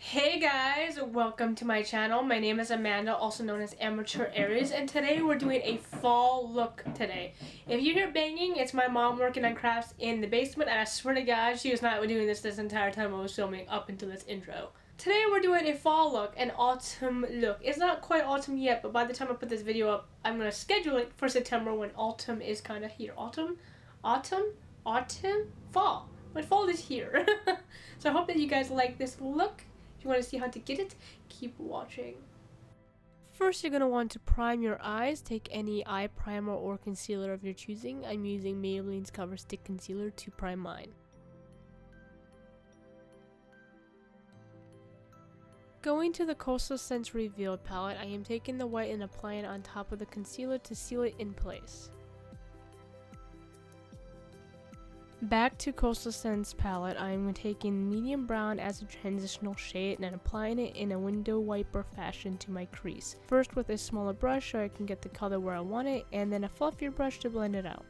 Hey guys, welcome to my channel. My name is Amanda, also known as Amateur Aries, and today we're doing a fall look today. If you hear banging, it's my mom working on crafts in the basement, and I swear to God, she was not doing this entire time I was filming up until this intro. Today we're doing a fall look, an autumn look. It's not quite autumn yet, but by the time I put this video up, I'm going to schedule it for September when autumn is kind of here. Autumn? Fall. But fall is here. So I hope that you guys like this look. If you want to see how to get it, keep watching. First, you're going to want to prime your eyes. Take any eye primer or concealer of your choosing. I'm using Maybelline's Cover Stick Concealer to prime mine. Going to the Coastal Scents Revealed palette, I am taking the white and applying it on top of the concealer to seal it in place. Back to Coastal Scents palette, I am taking medium brown as a transitional shade and applying it in a window wiper fashion to my crease. First with a smaller brush so I can get the color where I want it, and then a fluffier brush to blend it out.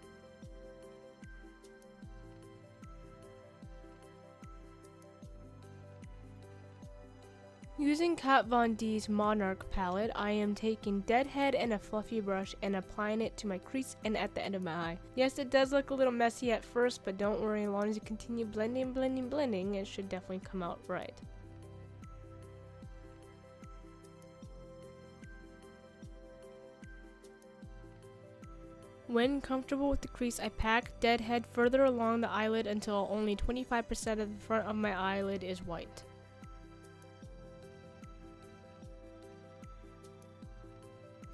Using Kat Von D's Monarch Palette, I am taking Deadhead and a fluffy brush and applying it to my crease and at the end of my eye. Yes, it does look a little messy at first, but don't worry, as long as you continue blending, it should definitely come out right. When comfortable with the crease, I pack Deadhead further along the eyelid until only 25% of the front of my eyelid is white.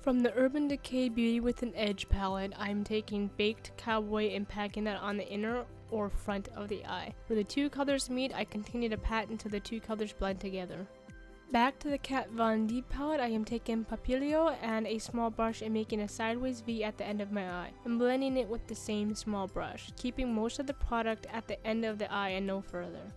From the Urban Decay Beauty with an Edge palette, I'm taking Baked Cowboy and packing that on the inner or front of the eye. Where the two colors meet, I continue to pat until the two colors blend together. Back to the Kat Von D palette, I am taking Papilio and a small brush and making a sideways V at the end of my eye. I'm blending it with the same small brush, keeping most of the product at the end of the eye and no further.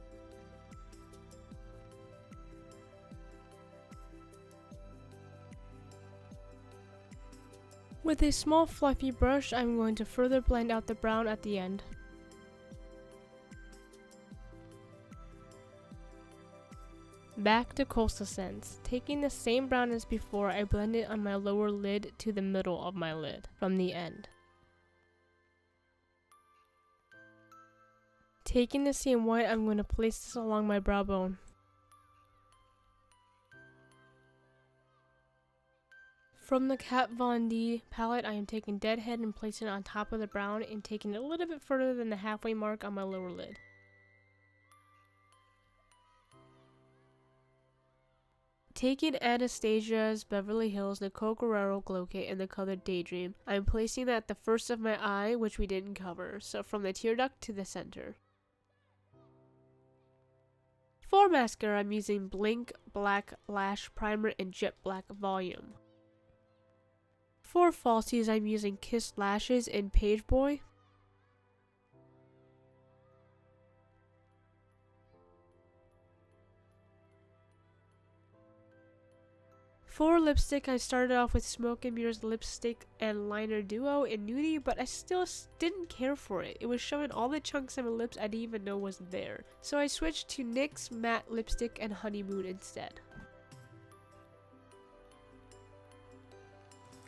With a small fluffy brush, I'm going to further blend out the brown at the end. Back to Coastal Scents. Taking the same brown as before, I blend it on my lower lid to the middle of my lid, from the end. Taking the same white, I'm going to place this along my brow bone. From the Kat Von D palette, I am taking Deadhead and placing it on top of the brown and taking it a little bit further than the halfway mark on my lower lid. Taking Anastasia's Beverly Hills Nicole Guerrero Glow Kit in the color Daydream, I am placing that at the first of my eye, which we didn't cover, so from the tear duct to the center. For mascara, I'm using Blink Black Lash Primer in Jet Black Volume. For falsies, I'm using Kiss Lashes in Page Boy. For lipstick, I started off with Smoke & Mirrors Lipstick and Liner Duo in Nudie, but I still didn't care for it. It was showing all the chunks of my lips I didn't even know was there. So I switched to NYX Matte Lipstick and Honeymoon instead.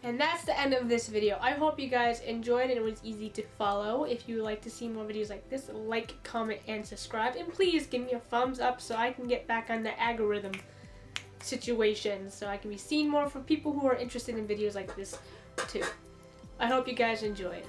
And that's the end of this video. I hope you guys enjoyed and it was easy to follow. If you would like to see more videos like this, like, comment, and subscribe. And please give me a thumbs up so I can get back on the algorithm situation, so I can be seen more for people who are interested in videos like this too. I hope you guys enjoyed.